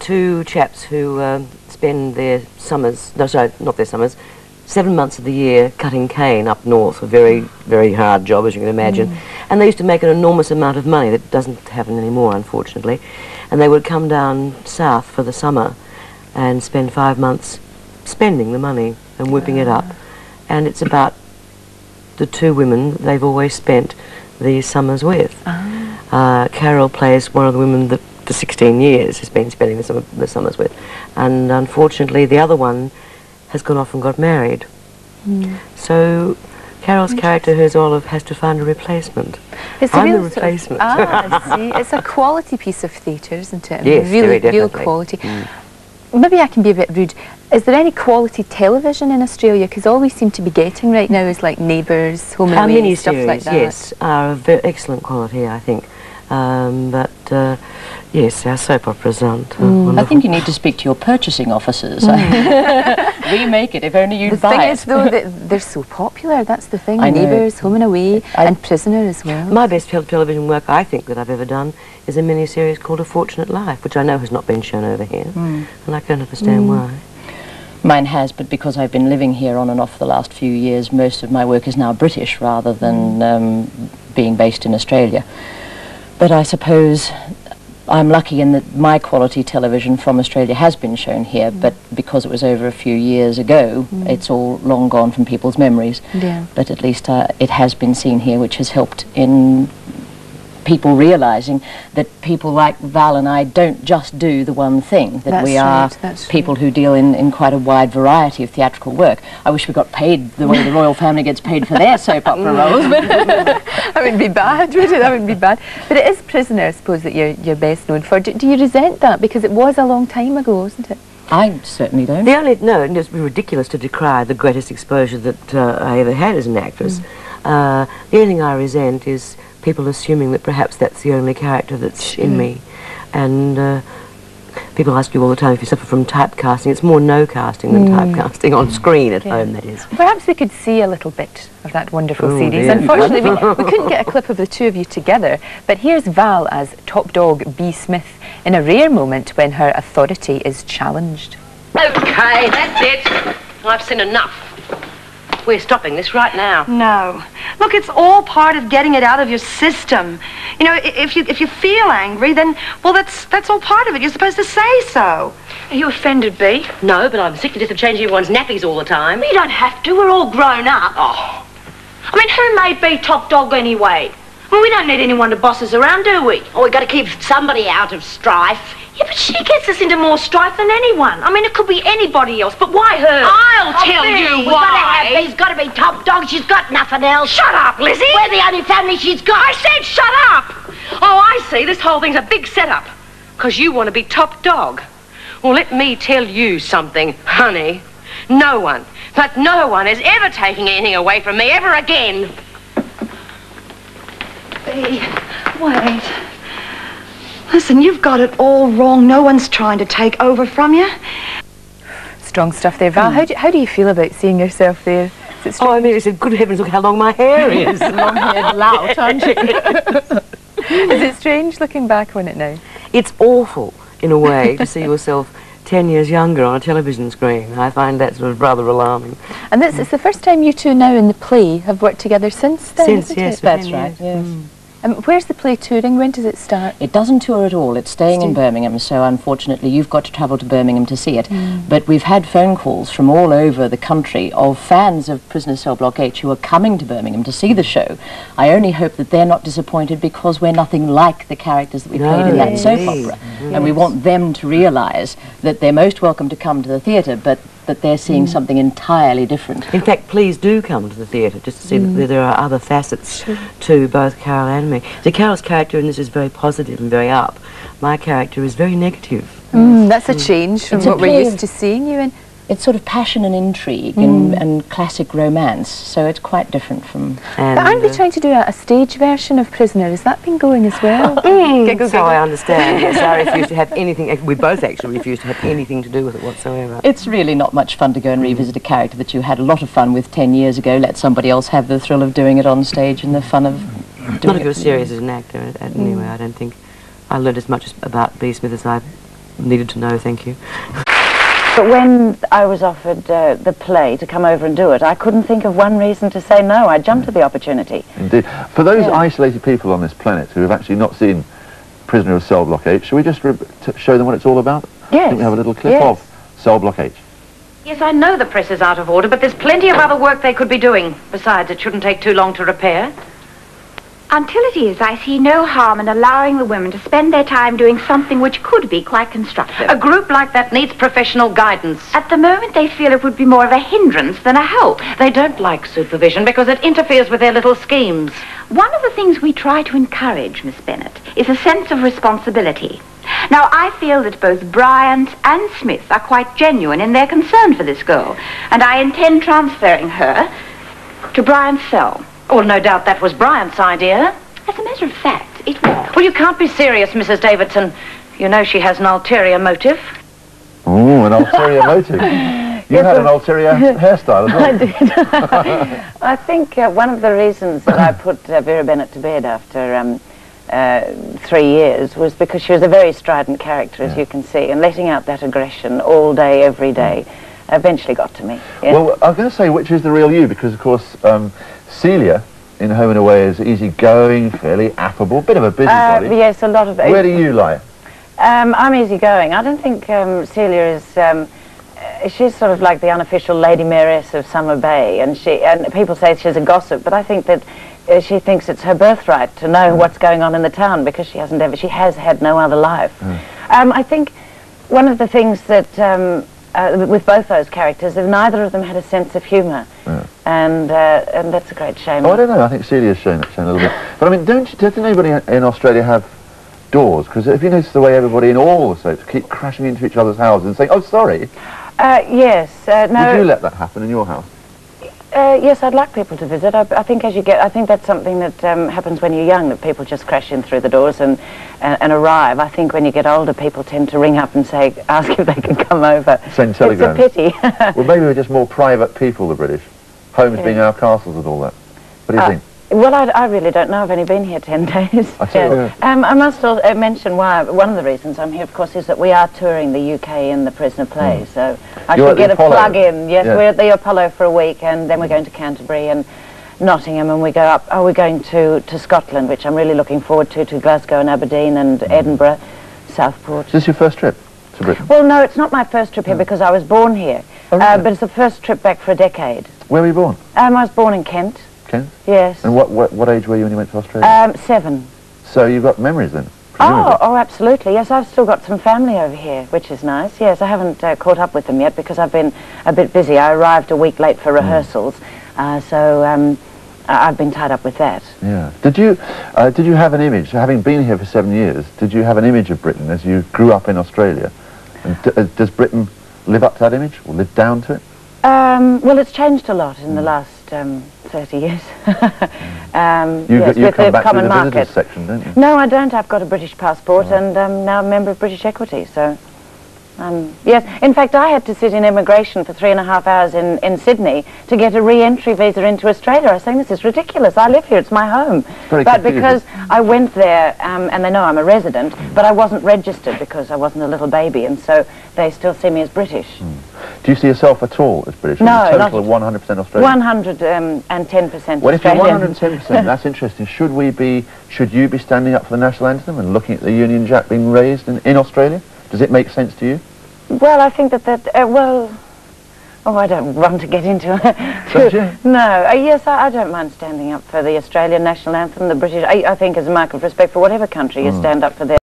two chaps who spend their summers, no, sorry, not their summers, 7 months of the year cutting cane up north, a very, very hard job, as you can imagine. And they used to make an enormous amount of money. That doesn't happen anymore, unfortunately. And they would come down south for the summer and spend 5 months spending the money and whipping it up. And it's about the two women they've always spent these summers with. Carol plays one of the women that for 16 years has been spending the summers with. And unfortunately, the other one has gone off and got married. So Carol's character, who's Olive, has to find a replacement. I'm the replacement. I see. It's a quality piece of theatre, isn't it? Yes, really, very real quality. Maybe I can be a bit rude. Is there any quality television in Australia? Because all we seem to be getting right now is like Neighbours, Home and Away, stuff like that. Yes, are of excellent quality, I think. Yes, our soap operas aren't. I think you need to speak to your purchasing officers. Remake it, if only you'd buy it. The thing is, though, that they're so popular. That's the thing. Neighbours, Home and Away, and Prisoner as well. My best television work, I think, that I've ever done is a mini-series called A Fortunate Life, which I know has not been shown over here, and I don't understand why. Mine has, but because I've been living here on and off the last few years, most of my work is now British rather than being based in Australia. But I suppose I'm lucky in that my quality television from Australia has been shown here, but because it was over a few years ago, it's all long gone from people's memories. But at least it has been seen here, which has helped in people realising that people like Val and I don't just do the one thing, that we are people who deal in quite a wide variety of theatrical work. I wish we got paid the way the royal family gets paid for their soap opera roles. But that wouldn't be bad, would it? That wouldn't be bad. But it is Prisoner, I suppose, that you're best known for. Do you resent that? Because it was a long time ago, wasn't it? I certainly don't. No, it's ridiculous to decry the greatest exposure that I ever had as an actress. The only thing I resent is people assuming that perhaps that's the only character that's in me. And people ask you all the time if you suffer from typecasting. It's more no casting than typecasting on screen at home, that is. Perhaps we could see a little bit of that wonderful series. Unfortunately, we couldn't get a clip of the two of you together, but here's Val as top dog B. Smith in a rare moment when her authority is challenged. Okay, that's it. I've seen enough. We're stopping this right now. No. Look, it's all part of getting it out of your system. You know, if you feel angry, then, well, that's all part of it. You're supposed to say so. Are you offended, Bea? No, but I'm sick to death of changing everyone's nappies all the time. You don't have to. We're all grown up. Oh. I mean, who made Bea top dog anyway? Well, we don't need anyone to boss us around, do we? Oh, we've got to keep somebody out of strife. Yeah, but she gets us into more strife than anyone. I mean, it could be anybody else, but why her? I'll tell you why. Bea's got to be top dog. She's got nothing else. Shut up, Lizzie. We're the only family she's got. I said shut up. Oh, I see. This whole thing's a big setup. Because you want to be top dog. Well, let me tell you something, honey. No one, but no one is ever taking anything away from me ever again. Bea, wait. Listen, you've got it all wrong. No one's trying to take over from you. Strong stuff there, Val. How do you feel about seeing yourself there? Oh, I mean, it's a good heavens, look how long my hair is. Long-haired lout, aren't you? Is it strange looking back on it now? It's awful, in a way, to see yourself 10 years younger on a television screen. I find that sort of rather alarming. And it's the first time you two now in the play have worked together since then, isn't yes, it? That's right, yes. Where's the play touring? When does it start? It doesn't tour at all. It's staying in Birmingham, so unfortunately you've got to travel to Birmingham to see it. But we've had phone calls from all over the country of fans of Prisoner Cell Block H who are coming to Birmingham to see the show. I only hope that they're not disappointed because we're nothing like the characters that we played in that soap opera. And we want them to realise that they're most welcome to come to the theatre, but that they're seeing something entirely different. In fact, please do come to the theatre just to see that there are other facets to both Carol and me. So Carol's character in this is very positive and very up. My character is very negative. That's a change from what we're used to seeing you in. It's sort of passion and intrigue and classic romance, so it's quite different from... But aren't they trying to do a stage version of Prisoner? Has that been going as well? So I understand. Yes, I refuse to have anything... We both actually refuse to have anything to do with it whatsoever. It's really not much fun to go and revisit a character that you had a lot of fun with 10 years ago. Let somebody else have the thrill of doing it on stage and the fun of doing Not as serious as an actor, anyway, I don't think. I learned as much about B. Smith as I've needed to know, thank you. But when I was offered the play to come over and do it, I couldn't think of one reason to say no. I jumped at the opportunity. Indeed. For those isolated people on this planet who have actually not seen Prisoner of Cell Block H, shall we just show them what it's all about? Yes. I think we have a little clip of Cell Block H. Yes, I know the press is out of order, but there's plenty of other work they could be doing. Besides, it shouldn't take too long to repair. Until it is, I see no harm in allowing the women to spend their time doing something which could be quite constructive. A group like that needs professional guidance. At the moment, they feel it would be more of a hindrance than a help. They don't like supervision because it interferes with their little schemes. One of the things we try to encourage, Miss Bennett, is a sense of responsibility. Now, I feel that both Bryant and Smith are quite genuine in their concern for this girl, and I intend transferring her to Bryant's cell. Well, no doubt that was Bryant's idea. As a matter of fact, it was. Well, you can't be serious, Mrs. Davidson. You know she has an ulterior motive. Oh, an ulterior motive. You had an ulterior hairstyle as well. I did. I think one of the reasons that I put Vera Bennett to bed after 3 years was because she was a very strident character, as you can see, and letting out that aggression all day, every day, eventually got to me. Yeah. Well, I was going to say, which is the real you? Because, of course, Celia in Home and Away is easygoing, fairly affable, bit of a busybody. Yes, a lot of... Where do you lie? I'm easygoing. I don't think Celia is... she's sort of like the unofficial Lady Mayoress of Summer Bay, and people say she's a gossip, but I think that she thinks it's her birthright to know what's going on in the town because she has had no other life. I think one of the things that with both those characters, neither of them had a sense of humour, and that's a great shame. Oh, I don't know. I think Celia's shown a little bit. But I mean, doesn't anybody in Australia have doors? Because if you notice the way everybody in all the soaps keep crashing into each other's houses and saying, "Oh, sorry." Yes. No. Would you let that happen in your house? Yes, I'd like people to visit. I think I think that's something that happens when you're young, that people just crash in through the doors and arrive. I think when you get older, people tend to ring up and ask if they can come over. Send telegrams. It's a pity. Well, maybe we're just more private people, the British. Homes being our castles and all that. What do you think? Well, I really don't know. I've only been here 10 days. I must mention one of the reasons I'm here, of course, is that we are touring the UK in the Prisoner play. So I should get a plug in. Yes, we're at the Apollo for a week, and then we're going to Canterbury and Nottingham, and we go up. Oh, we're going to Scotland, which I'm really looking forward to Glasgow and Aberdeen and Edinburgh, Southport. Is this your first trip to Britain? Well, no, it's not my first trip here because I was born here. Oh, really? But it's the first trip back for a decade. Where were you born? I was born in Kent. Kent? Yes. And what age were you when you went to Australia? 7. So you've got memories then? Oh, absolutely. Yes, I've still got some family over here, which is nice. Yes, I haven't caught up with them yet because I've been a bit busy. I arrived a week late for rehearsals, so I've been tied up with that. Yeah. Did you have an image, having been here for 7 years, did you have an image of Britain as you grew up in Australia? And does Britain live up to that image, or live down to it? Well, it's changed a lot in the last 30 years. You come back to the visitors section, don't you? No, I don't. I've got a British passport and now a member of British Equity, so... yes, in fact, I had to sit in immigration for 3.5 hours in Sydney to get a re-entry visa into Australia. I was saying, this is ridiculous. I live here. It's my home. But because I went there, and they know I'm a resident, but I wasn't registered because I wasn't a little baby, and so they still see me as British. Do you see yourself at all as British? No, not at all. 100% Australian? 110% Well, if you're Australian. 110%, that's interesting. Should you be standing up for the national anthem and looking at the Union Jack being raised in Australia? Does it make sense to you? Well, I think I don't want to get into it. Don't you? No, yes, I don't mind standing up for the Australian national anthem, the British. I think as a mark of respect for whatever country you stand up for their